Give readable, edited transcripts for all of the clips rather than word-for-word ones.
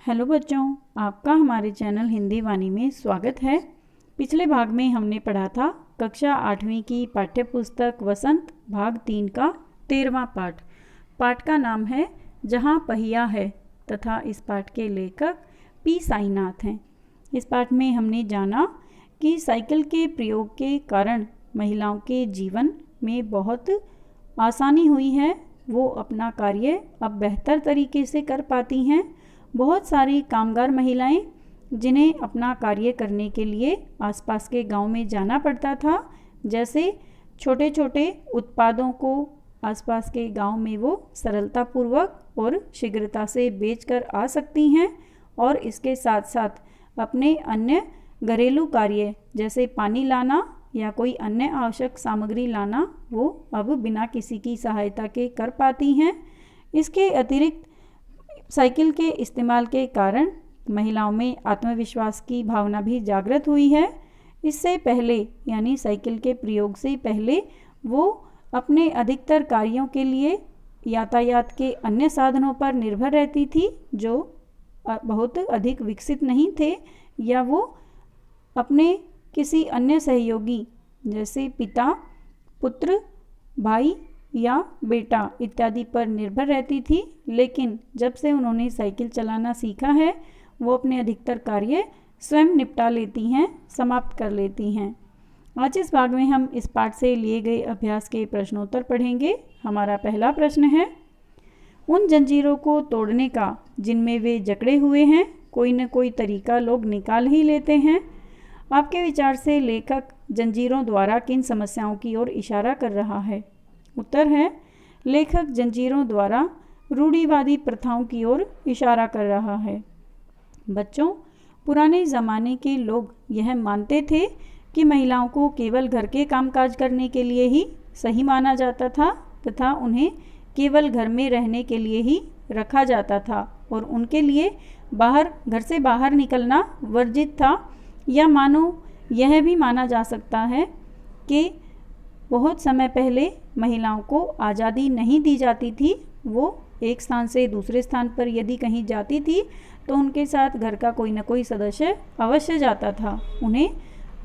Hello बच्चों, आपका हमारे चैनल हिंदी वाणी में स्वागत है। पिछले भाग में हमने पढ़ा था कक्षा 8वीं की पाठ्य पुस्तक वसंत भाग 3 का 13वां पाठ। पाठ का नाम है जहाँ पहिया है तथा इस पाठ के लेखक पी साईनाथ हैं। इस पाठ में हमने जाना कि साइकिल के प्रयोग के कारण महिलाओं के जीवन में बहुत आसानी हुई है। वो अपना कार्य अब बेहतर तरीके से कर पाती हैं। बहुत सारी कामगार महिलाएं जिन्हें अपना कार्य करने के लिए आसपास के गांव में जाना पड़ता था, जैसे छोटे छोटे उत्पादों को आसपास के गांव में वो सरलतापूर्वक और शीघ्रता से बेचकर आ सकती हैं और इसके साथ साथ अपने अन्य घरेलू कार्य जैसे पानी लाना या कोई अन्य आवश्यक सामग्री लाना वो अब बिना किसी की सहायता के कर पाती हैं। इसके अतिरिक्त साइकिल के इस्तेमाल के कारण महिलाओं में आत्मविश्वास की भावना भी जागृत हुई है। इससे पहले यानी साइकिल के प्रयोग से पहले वो अपने अधिकतर कार्यों के लिए यातायात के अन्य साधनों पर निर्भर रहती थी जो बहुत अधिक विकसित नहीं थे, या वो अपने किसी अन्य सहयोगी जैसे पिता, पुत्र, भाई या बेटा इत्यादि पर निर्भर रहती थी। लेकिन जब से उन्होंने साइकिल चलाना सीखा है वो अपने अधिकतर कार्य स्वयं निपटा लेती हैं, समाप्त कर लेती हैं। आज इस भाग में हम इस पाठ से लिए गए अभ्यास के प्रश्नोत्तर पढ़ेंगे। हमारा पहला प्रश्न है, उन जंजीरों को तोड़ने का जिनमें वे जकड़े हुए हैं कोई न कोई तरीका लोग निकाल ही लेते हैं। आपके विचार से लेखक जंजीरों द्वारा किन समस्याओं की ओर इशारा कर रहा है? उत्तर है, लेखक जंजीरों द्वारा रूढ़िवादी प्रथाओं की ओर इशारा कर रहा है। बच्चों, पुराने ज़माने के लोग यह मानते थे कि महिलाओं को केवल घर के कामकाज करने के लिए ही सही माना जाता था तथा उन्हें केवल घर में रहने के लिए ही रखा जाता था और उनके लिए घर से बाहर निकलना वर्जित था। या मानो यह भी माना जा सकता है कि बहुत समय पहले महिलाओं को आज़ादी नहीं दी जाती थी। वो एक स्थान से दूसरे स्थान पर यदि कहीं जाती थी तो उनके साथ घर का कोई न कोई सदस्य अवश्य जाता था। उन्हें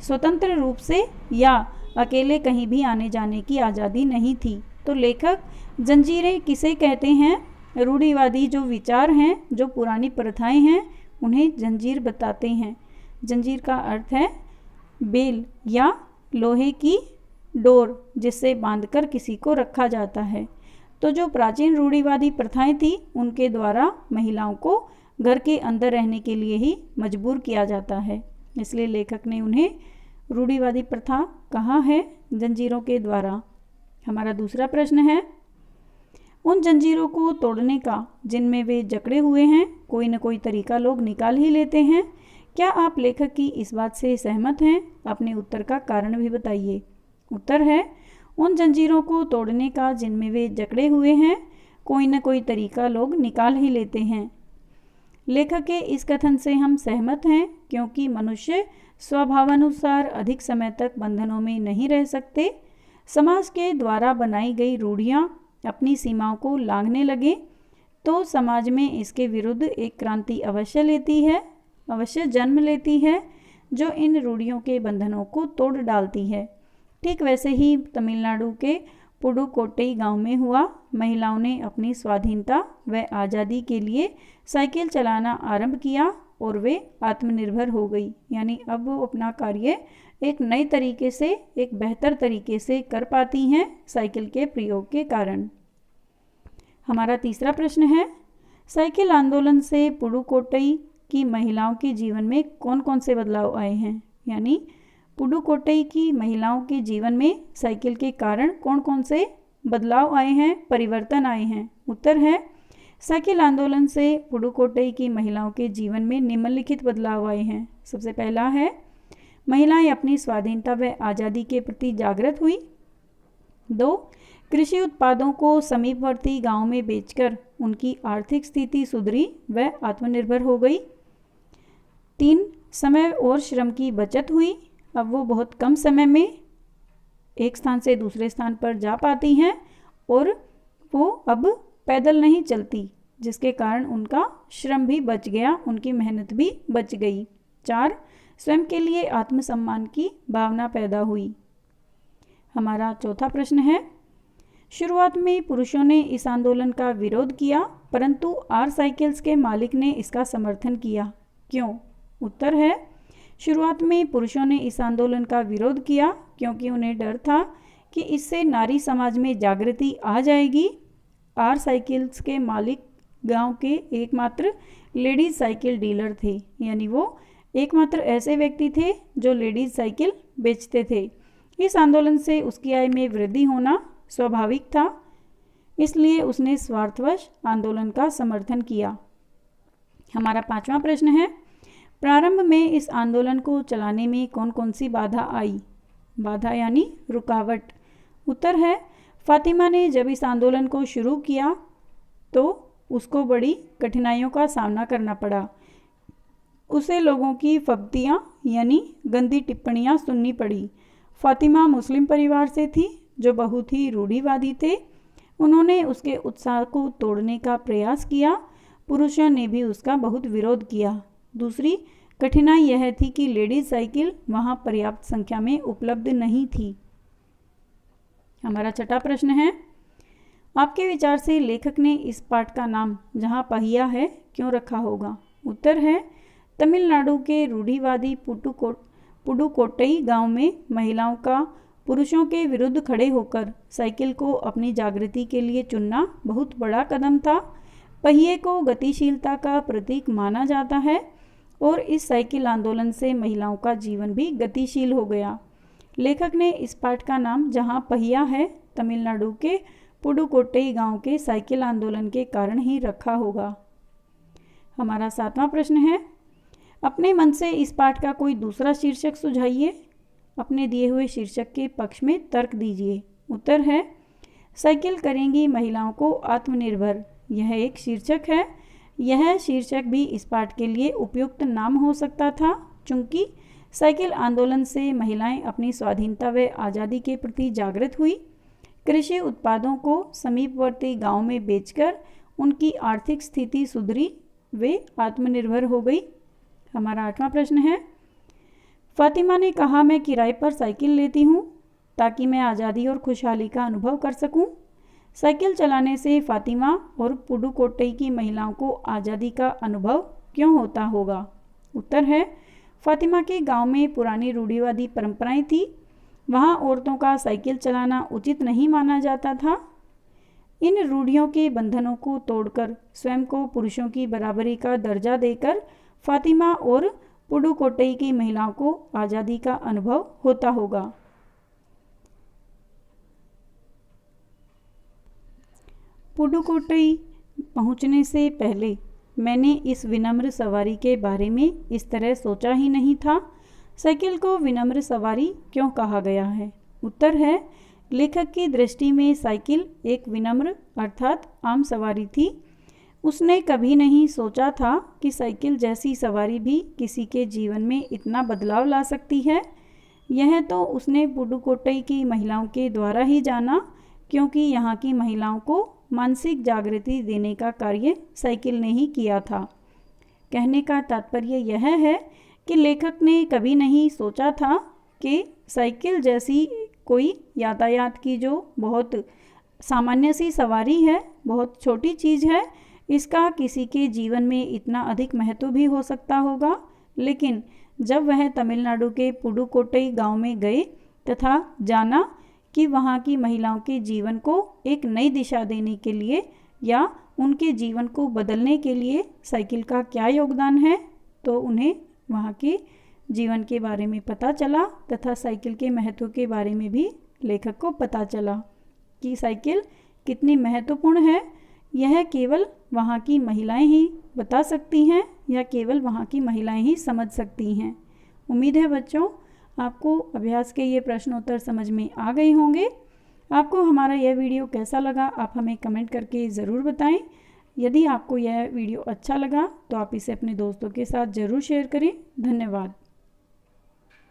स्वतंत्र रूप से या अकेले कहीं भी आने जाने की आज़ादी नहीं थी। तो लेखक जंजीरें किसे कहते हैं? रूढ़िवादी जो विचार हैं, जो पुरानी प्रथाएं हैं, उन्हें जंजीर बताते हैं। जंजीर का अर्थ है बेल या लोहे की डोर जिससे बांधकर किसी को रखा जाता है। तो जो प्राचीन रूढ़िवादी प्रथाएं थी उनके द्वारा महिलाओं को घर के अंदर रहने के लिए ही मजबूर किया जाता है, इसलिए लेखक ने उन्हें रूढ़िवादी प्रथा कहा है जंजीरों के द्वारा। हमारा दूसरा प्रश्न है, उन जंजीरों को तोड़ने का जिनमें वे जकड़े हुए हैं कोई न कोई तरीका लोग निकाल ही लेते हैं। क्या आप लेखक की इस बात से सहमत हैं? अपने उत्तर का कारण भी बताइए। उत्तर है, उन जंजीरों को तोड़ने का जिनमें वे जकड़े हुए हैं कोई न कोई तरीका लोग निकाल ही लेते हैं। लेखक के इस कथन से हम सहमत हैं क्योंकि मनुष्य स्वभावानुसार अधिक समय तक बंधनों में नहीं रह सकते। समाज के द्वारा बनाई गई रूढ़ियाँ अपनी सीमाओं को लांघने लगे तो समाज में इसके विरुद्ध एक क्रांति अवश्य जन्म लेती है जो इन रूढ़ियों के बंधनों को तोड़ डालती है। ठीक वैसे ही तमिलनाडु के पुडुकोट्टई गांव में हुआ। महिलाओं ने अपनी स्वाधीनता व आज़ादी के लिए साइकिल चलाना आरंभ किया और वे आत्मनिर्भर हो गई, यानी अब वो अपना कार्य एक नए तरीके से, एक बेहतर तरीके से कर पाती हैं साइकिल के प्रयोग के कारण। हमारा तीसरा प्रश्न है, साइकिल आंदोलन से पुडुकोट्टई की महिलाओं के जीवन में कौन कौन से बदलाव आए हैं? यानी पुडुकोट्टई की महिलाओं के जीवन में साइकिल के कारण कौन कौन से बदलाव आए हैं, परिवर्तन आए हैं? उत्तर है, साइकिल आंदोलन से पुडुकोट्टई की महिलाओं के जीवन में निम्नलिखित बदलाव आए हैं। सबसे पहला है, महिलाएं अपनी स्वाधीनता व आज़ादी के प्रति जागृत हुई। 2, कृषि उत्पादों को समीपवर्ती गांव में बेचकर उनकी आर्थिक स्थिति सुधरी व आत्मनिर्भर हो गई। 3, समय और श्रम की बचत हुई। अब वो बहुत कम समय में एक स्थान से दूसरे स्थान पर जा पाती हैं और वो अब पैदल नहीं चलती, जिसके कारण उनका श्रम भी बच गया, उनकी मेहनत भी बच गई। 4, स्वयं के लिए आत्मसम्मान की भावना पैदा हुई। हमारा चौथा प्रश्न है, शुरुआत में पुरुषों ने इस आंदोलन का विरोध किया, परंतु आर साइकिल्स के मालिक ने इसका समर्थन किया। क्यों? उत्तर है, शुरुआत में पुरुषों ने इस आंदोलन का विरोध किया क्योंकि उन्हें डर था कि इससे नारी समाज में जागृति आ जाएगी। आर साइकिल्स के मालिक गांव के एकमात्र लेडीज साइकिल डीलर थे, यानी वो एकमात्र ऐसे व्यक्ति थे जो लेडीज साइकिल बेचते थे। इस आंदोलन से उसकी आय में वृद्धि होना स्वाभाविक था, इसलिए उसने स्वार्थवश आंदोलन का समर्थन किया। हमारा 5वां प्रश्न है, प्रारंभ में इस आंदोलन को चलाने में कौन कौन सी बाधा आई? बाधा यानी रुकावट। उत्तर है, फातिमा ने जब इस आंदोलन को शुरू किया तो उसको बड़ी कठिनाइयों का सामना करना पड़ा। उसे लोगों की फब्तियाँ यानी गंदी टिप्पणियाँ सुननी पड़ी। फातिमा मुस्लिम परिवार से थी जो बहुत ही रूढ़िवादी थे। उन्होंने उसके उत्साह को तोड़ने का प्रयास किया। पुरुषों ने भी उसका बहुत विरोध किया। दूसरी कठिनाई यह थी कि लेडीज साइकिल वहाँ पर्याप्त संख्या में उपलब्ध नहीं थी। हमारा 6वां प्रश्न है, आपके विचार से लेखक ने इस पाठ का नाम जहाँ पहिया है क्यों रखा होगा? उत्तर है, तमिलनाडु के रूढ़िवादी पुडुकोट्टई गांव में महिलाओं का पुरुषों के विरुद्ध खड़े होकर साइकिल को अपनी जागृति के लिए चुनना बहुत बड़ा कदम था। पहिए को गतिशीलता का प्रतीक माना जाता है और इस साइकिल आंदोलन से महिलाओं का जीवन भी गतिशील हो गया। लेखक ने इस पाठ का नाम जहाँ पहिया है तमिलनाडु के पुडुकोट्टई गांव के साइकिल आंदोलन के कारण ही रखा होगा। हमारा 7वां प्रश्न है, अपने मन से इस पाठ का कोई दूसरा शीर्षक सुझाइए। अपने दिए हुए शीर्षक के पक्ष में तर्क दीजिए। उत्तर है, साइकिल करेंगी महिलाओं को आत्मनिर्भर। यह एक शीर्षक है। यह शीर्षक भी इस पाठ के लिए उपयुक्त नाम हो सकता था, चूँकि साइकिल आंदोलन से महिलाएं अपनी स्वाधीनता व आज़ादी के प्रति जागृत हुई। कृषि उत्पादों को समीपवर्ती गांव में बेचकर उनकी आर्थिक स्थिति सुधरी, वे आत्मनिर्भर हो गई। हमारा 8वां प्रश्न है, फातिमा ने कहा मैं किराए पर साइकिल लेती हूँ ताकि मैं आज़ादी और खुशहाली का अनुभव कर सकूँ। साइकिल चलाने से फातिमा और पुडुकोट्टई की महिलाओं को आज़ादी का अनुभव क्यों होता होगा? उत्तर है, फातिमा के गांव में पुरानी रूढ़िवादी परंपराएं थी। वहाँ औरतों का साइकिल चलाना उचित नहीं माना जाता था। इन रूढ़ियों के बंधनों को तोड़कर स्वयं को पुरुषों की बराबरी का दर्जा देकर फातिमा और पुडुकोट्टई की महिलाओं को आज़ादी का अनुभव होता होगा। पुडुकोट्टई पहुंचने से पहले मैंने इस विनम्र सवारी के बारे में इस तरह सोचा ही नहीं था। साइकिल को विनम्र सवारी क्यों कहा गया है? उत्तर है, लेखक की दृष्टि में साइकिल एक विनम्र अर्थात आम सवारी थी। उसने कभी नहीं सोचा था कि साइकिल जैसी सवारी भी किसी के जीवन में इतना बदलाव ला सकती है। यह तो उसने पुडुकोट्टई की महिलाओं के द्वारा ही जाना, क्योंकि यहाँ की महिलाओं को मानसिक जागृति देने का कार्य साइकिल ने ही किया था। कहने का तात्पर्य यह है कि लेखक ने कभी नहीं सोचा था कि साइकिल जैसी कोई यातायात की जो बहुत सामान्य सी सवारी है, बहुत छोटी चीज़ है, इसका किसी के जीवन में इतना अधिक महत्व भी हो सकता होगा। लेकिन जब वह तमिलनाडु के पुडुकोट्टई गांव में गए तथा जाना कि वहां की महिलाओं के जीवन को एक नई दिशा देने के लिए या उनके जीवन को बदलने के लिए साइकिल का क्या योगदान है, तो उन्हें वहां के जीवन के बारे में पता चला तथा साइकिल के महत्व के बारे में भी लेखक को पता चला कि साइकिल कितनी महत्वपूर्ण है। यह केवल वहाँ की महिलाएं ही बता सकती हैं या केवल वहाँ की महिलाएं ही समझ सकती हैं। उम्मीद है बच्चों, आपको अभ्यास के ये प्रश्नोत्तर समझ में आ गए होंगे। आपको हमारा यह वीडियो कैसा लगा आप हमें कमेंट करके ज़रूर बताएं। यदि आपको यह वीडियो अच्छा लगा तो आप इसे अपने दोस्तों के साथ ज़रूर शेयर करें। धन्यवाद।